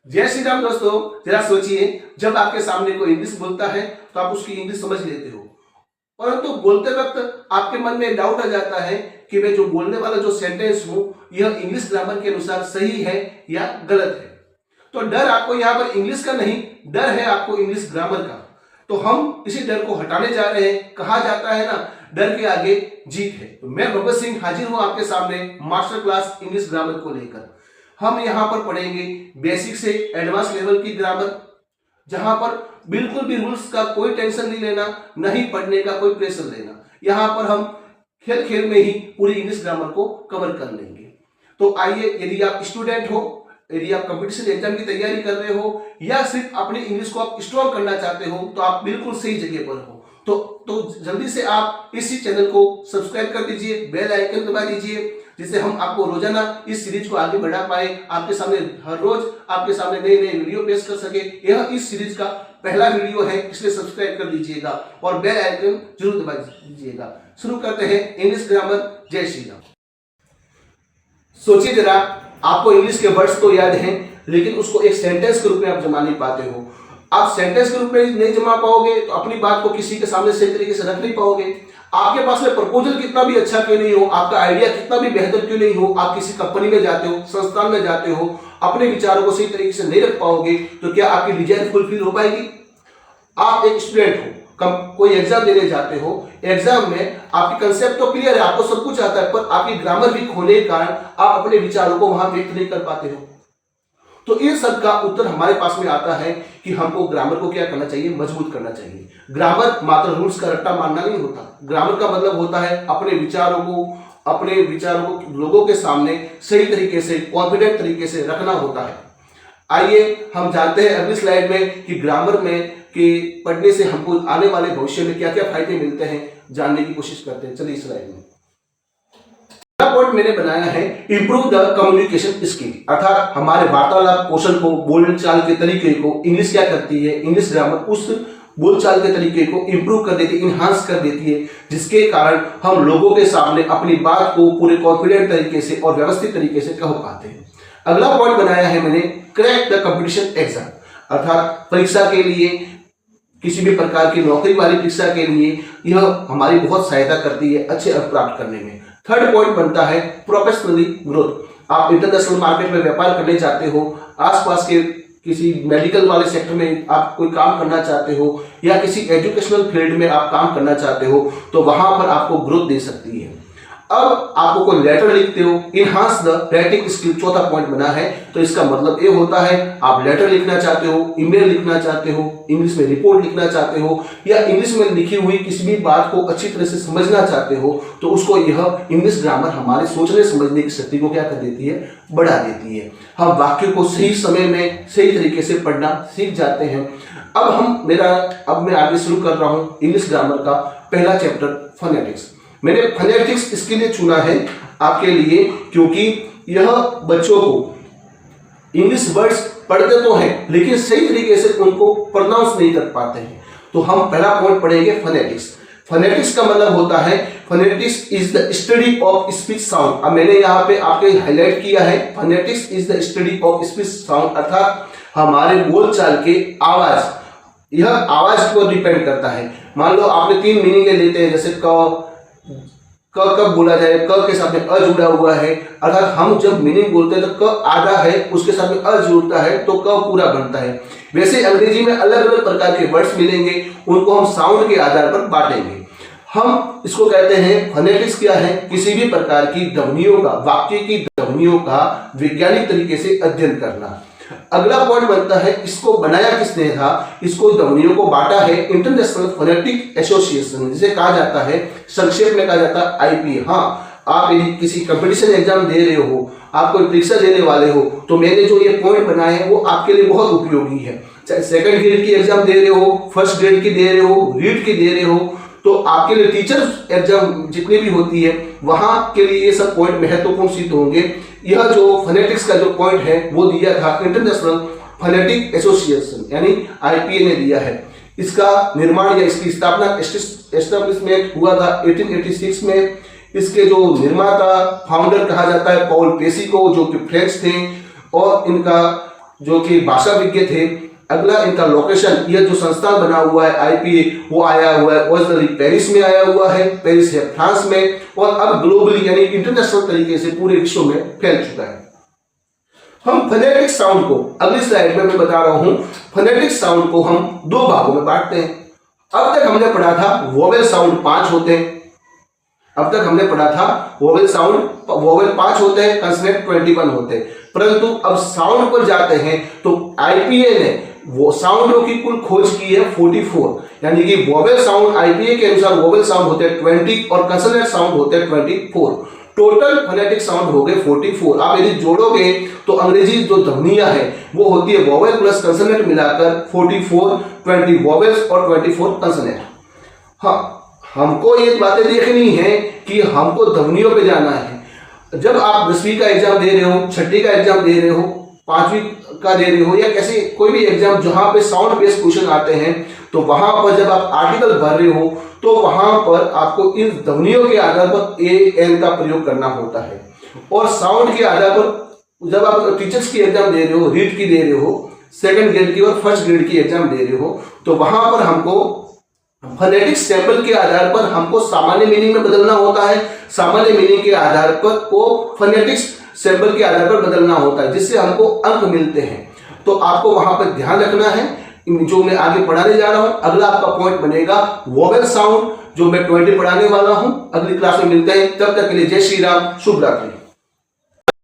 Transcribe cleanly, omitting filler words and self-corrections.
जय श्री राम दोस्तों। जरा सोचिए, जब आपके सामने कोई इंग्लिश बोलता है तो आप उसकी इंग्लिश समझ लेते हो, परंतु बोलते वक्त आपके मन में डाउट आ जाता है कि मैं जो बोलने वाला जो सेंटेंस हूं यह इंग्लिश ग्रामर के अनुसार सही है या गलत है। तो डर आपको यहाँ पर इंग्लिश का नहीं, डर है आपको इंग्लिश ग्रामर का। तो हम इसी डर को हटाने जा रहे हैं। कहा जाता है ना, डर के आगे जीत है। तो मैं भगत सिंह हाजिर हूं आपके सामने मास्टर क्लास इंग्लिश ग्रामर को लेकर। हम यहाँ पर पढ़ेंगे बेसिक से एडवांस लेवल की ग्रामर, जहां पर बिल्कुल भी रूल्स का कोई टेंशन नहीं लेना, नहीं पढ़ने का कोई प्रेशर लेना। यहाँ पर हम खेल खेल में ही पूरी इंग्लिश ग्रामर को कवर कर लेंगे। तो आइए, यदि आप स्टूडेंट हो, यदि आप कंपटीशन एग्जाम की तैयारी कर रहे हो या सिर्फ अपनी इंग्लिश को आप स्ट्रॉन्ग करना चाहते हो, तो आप बिल्कुल सही जगह पर हो। तो जल्दी से आप इसी चैनल को सब्सक्राइब कर दीजिए, बेल आइकन दबा दीजिए, जिससे हम आपको रोजाना इस सीरीज को आगे बढ़ा पाए, आपके सामने हर रोज आपके सामने नए नए वीडियो पेश कर सके। यह इस सीरीज का पहला वीडियो है, इसलिए सब्सक्राइब कर दीजिएगा और बेल आइकन जरूर दबा दीजिएगा। शुरू करते हैं इंग्लिश ग्रामर। जय श्री राम। सोचिए जरा, आपको इंग्लिश के वर्ड्स तो याद हैं, लेकिन उसको एक सेंटेंस के रूप में आप जमा नहीं पाते हो। आप सेंटेंस के रूप में नहीं जमा पाओगे तो अपनी बात को किसी के सामने सही तरीके से रख नहीं पाओगे। आपके पास में प्रपोजल कितना भी अच्छा क्यों नहीं हो, आपका आइडिया कितना भी बेहतर क्यों नहीं हो, आप किसी कंपनी में जाते हो, संस्थान में जाते हो, अपने विचारों को सही तरीके से नहीं रख पाओगे तो क्या आपकी डिजाइन फुलफिल हो पाएगी? आप एक स्टूडेंट हो, कोई एग्जाम देने जाते हो, एग्जाम में आपकी कंसेप्ट तो क्लियर है, आपको सब कुछ आता है, पर आपकी ग्रामर वीक होने के कारण आप अपने विचारों को वहां व्यक्त नहीं कर पाते हो। तो इन सब का उत्तर हमारे पास में आता है कि हमको ग्रामर को क्या करना चाहिए, मजबूत करना चाहिए। ग्रामर मात्र रूल्स का रट्टा मारना नहीं होता। ग्रामर का मतलब होता है अपने विचारों को लोगों के सामने सही तरीके से, कॉन्फिडेंट तरीके से रखना होता है। आइए हम जानते हैं अगली स्लाइड में कि ग्रामर में कि पढ़ने से हमको आने वाले भविष्य में क्या क्या फायदे मिलते हैं, जानने की कोशिश करते हैं। चलिए इस स्लाइड में पॉइंट मैंने बनाया है, इंप्रूव द कम्युनिकेशन स्किल, अर्थात हमारे वार्तालाप कौशल को, बोलचाल के तरीके को इंग्लिश क्या करती है, इंग्लिश ग्रामर उस बोलचाल के तरीके को इंप्रूव कर देती है, इनहांस कर देती है, जिसके कारण हम लोगों के सामने अपनी बात को पूरे कॉन्फिडेंट तरीके से और व्यवस्थित तरीके से कह पाते हैं। अगला पॉइंट बनाया है मैंने, क्रैक द कंपटीशन एग्जाम, अर्थात परीक्षा के लिए, किसी भी प्रकार की नौकरी वाली परीक्षा के लिए यह हमारी बहुत सहायता करती है अच्छे अंक प्राप्त करने में। थर्ड पॉइंट बनता है प्रोफेशनली ग्रोथ। आप इंटरनेशनल मार्केट में व्यापार करने चाहते हो, आसपास के किसी मेडिकल वाले सेक्टर में आप कोई काम करना चाहते हो या किसी एजुकेशनल फील्ड में आप काम करना चाहते हो, तो वहां पर आपको ग्रोथ दे सकती है। अब आपको कोई लेटर लिखते हो, इनहांस द राइटिंग स्किल, चौथा पॉइंट बना है। तो इसका मतलब ये होता है, आप लेटर लिखना चाहते हो, ईमेल लिखना चाहते हो, इंग्लिश में रिपोर्ट लिखना चाहते हो या इंग्लिश में लिखी हुई किसी भी बात को अच्छी तरह से समझना चाहते हो, तो उसको यह इंग्लिश ग्रामर हमारे सोचने समझने की शक्ति को क्या कर देती है, बढ़ा देती है। हम वाक्य को सही समय में सही तरीके से पढ़ना सीख जाते हैं। अब मैं आगे शुरू कर रहा हूं इंग्लिश ग्रामर का पहला चैप्टर, फोनेटिक्स। मैंने फोनेटिक्स इसके लिए चुना है आपके लिए क्योंकि यह बच्चों को इंग्लिश वर्ड्स पढ़ते तो हैं लेकिन सही तरीके से उनको प्रोनाउंस नहीं कर पाते हैं। तो हम पहला पॉइंट पढ़ेंगे फोनेटिक्स। फोनेटिक्स का मतलब होता है, phonetics is the study of speech sound. अब मैंने यहाँ पे आपके हाईलाइट किया है, phonetics is the study of speech sound, अर्थात हमारे बोलचाल के आवाज, यह आवाज पर डिपेंड करता है। मान लो आपने 3 मीनिंग लेते हैं, जैसे क कब बोला जाए, क के साथ में अ जुड़ा हुआ है, अर्थात हम जब मीनिंग बोलते हैं तो क आधा है, उसके साथ में अ जुड़ता है तो क पूरा बनता है। वैसे अंग्रेजी में अलग अलग प्रकार के वर्ड्स मिलेंगे, उनको हम साउंड के आधार पर बांटेंगे। हम इसको कहते हैं फोनेटिक्स। क्या है? किसी भी प्रकार की ध्वनियों का, वाक्य की ध्वनियों का वैज्ञानिक तरीके से अध्ययन करना। अगला पॉइंट बनता है, इसको बनाया किसने था, इसको ध्वनियों को बांटा है इंटरनेशनल फोनेटिक एसोसिएशन, जिसे कहा जाता है, संक्षेप में कहा जाता है IPA। हाँ, आप यदि किसी कंपटीशन एग्जाम दे रहे हो, आप कोई परीक्षा देने वाले हो, तो मैंने जो ये पॉइंट बनाए हैं वो आपके लिए बहुत उपयोगी है। चाहे सेकंड ग्रेड की एग्जाम दे रहे हो, फर्स्ट ग्रेड की दे रहे हो, रीड की दे रहे हो, तो आपके लिए टीचर एग्जाम जितनी भी होती है वहां के लिए ये सब पॉइंट महत्वपूर्ण सिद्ध होंगे। यह जो फोनेटिक्स का जो पॉइंट है वो दिया था इंटरनेशनल फोनेटिक एसोसिएशन यानी IPA ने दिया है। इसका निर्माण या इसकी स्थापना एस्टेब्लिशमेंट हुआ था 1886 में। इसके जो निर्माता, फाउंडर कहा जाता है पॉल पेसी को, जो कि फ्रेंच थे, और इनका जो कि भाषा विज्ञ थे। अगला इनका लोकेशन, यह जो संस्थान बना हुआ है आईपीए, वो आया हुआ है ओरिजिनली पेरिस में आया हुआ है, पेरिस है फ्रांस में, और अब ग्लोबली यानी इंटरनेशनल तरीके से पूरे विश्व में फैल चुका है। हम फोनेटिक साउंड को अगली स्लाइड में मैं बता रहा हूं, फोनेटिक साउंड को हम दो भागों में बांटते हैं। अब तक हमने पढ़ा था वोवेल साउंड 5 होते हैं, अब तक हमने पढ़ा था वोवेल 5 होते हैं, कंसोनेंट 21 होते हैं। परंतु अब साउंड पर जाते हैं तो आईपीए ने वो साउंडों की कुल खोज की है 44, यानी कि वोवेल साउंड आईपीए के अनुसार वोवेल साउंड होते हैं 20 और कंसोनेंट साउंड होते हैं 24। टोटल फोनेटिक साउंड हो गए 44। आप यदि जोड़ोगे तो अंग्रेजी जो ध्वनियां है वो होती है वोवेल प्लस कंसोनेंट मिलाकर 44, 20 वोवेल्स और 24 कंसोनेंट। हाँ, हमको ये बातें देखनी है कि हमको ध्वनियों पे जाना है। जब आप 10वीं का एग्जाम दे रहे हो, 6ठी का एग्जाम दे रहे हो, 5वीं का दे रहे हो, या कैसे कोई भी एग्जाम जहां पे साउंड बेस्ड क्वेश्चन आते हैं, तो वहां पर जब आप आर्टिकल भर रहे हो तो वहां पर आपको इन ध्वनियों के आधार पर ए एन का प्रयोग करना होता है। और साउंड के आधार पर जब आप टीचर्स की एग्जाम दे रहे हो, रीट की दे रहे हो, 2nd ग्रेड की और 1st ग्रेड की एग्जाम दे रहे हो, तो वहां पर हमको फोनेटिक सैंपल के आधार पर हमको सामान्य मीनिंग में बदलना होता है, सामान्य मीनिंग के आधार पर को फोनेटिक्स सैंपल के आधार पर बदलना होता है, जिससे हमको अंक मिलते हैं। तो आपको वहां पर ध्यान रखना है, जो मैं आगे पढ़ाने जा रहा हूं। अगला आपका पॉइंट बनेगा वोवेल साउंड, जो मैं 20 पढ़ाने वाला हूं। अगली क्लास में मिलते हैं, तब तक के लिए जय श्री राम, शुभ रात्रि।